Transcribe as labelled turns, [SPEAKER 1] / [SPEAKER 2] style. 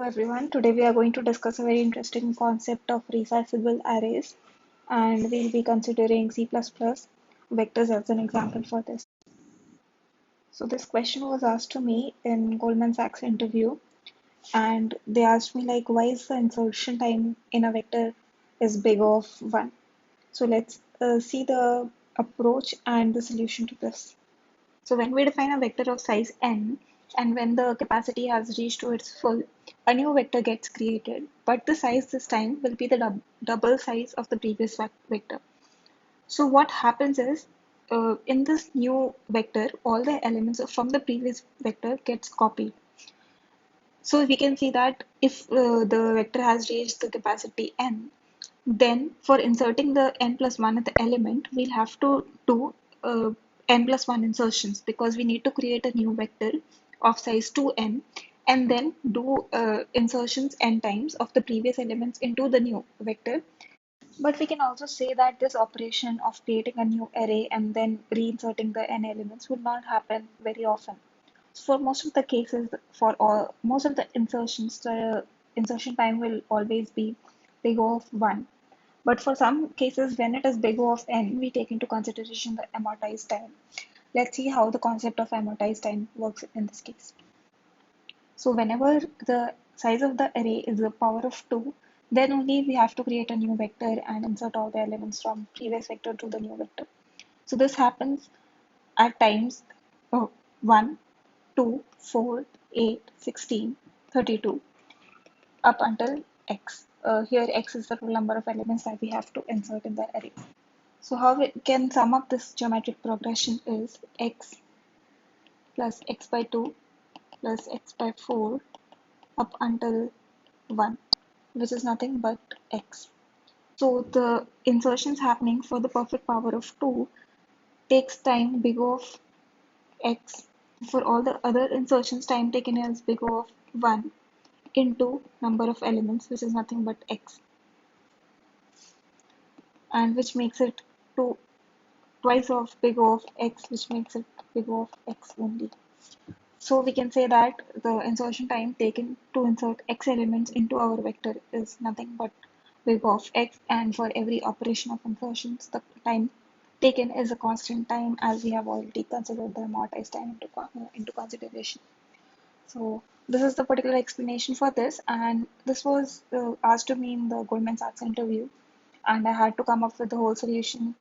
[SPEAKER 1] everyone. Today we are going to discuss a very interesting concept of resizable arrays, and we'll be considering C++ vectors as an example for this. So this question was asked to me in Goldman Sachs interview, and they asked me like why is the insertion time in a vector is big of 1. So let's see the approach and the solution to this. So when we define a vector of size n, and when the capacity has reached to its full, a new vector gets created, but the size this time will be the double size of the previous vector. So what happens is, in this new vector, all the elements from the previous vector gets copied. So we can see that if the vector has reached the capacity n, then for inserting the n plus 1 at the element, we'll have to do n plus 1 insertions because we need to create a new vector of size 2n and then do insertions n times of the previous elements into the new vector. But we can also say that this operation of creating a new array and then reinserting the n elements would not happen very often. For most of the cases, most of the insertions, the insertion time will always be big O of 1. But for some cases, when it is big O of n, we take into consideration the amortized time. Let's see how the concept of amortized time works in this case. So whenever the size of the array is the power of 2, then only we have to create a new vector and insert all the elements from previous vector to the new vector. So this happens at times 1, 2, 4, 8, 16, 32 up until x. Here x is the total number of elements that we have to insert in the array. So how we can sum up this geometric progression is x plus x by 2 plus x by 4 up until 1, which is nothing but x. So the insertions happening for the perfect power of 2 takes time big O of x. For all the other insertions, time taken is big O of 1 into number of elements, which is nothing but x, and which makes it to twice of big O of x, which makes it big O of x only. So we can say that the insertion time taken to insert x elements into our vector is nothing but big O of x, and for every operation of insertions, the time taken is a constant time, as we have already considered the amortized time into consideration. So this is the particular explanation for this, and this was asked to me in the Goldman Sachs interview, and I had to come up with the whole solution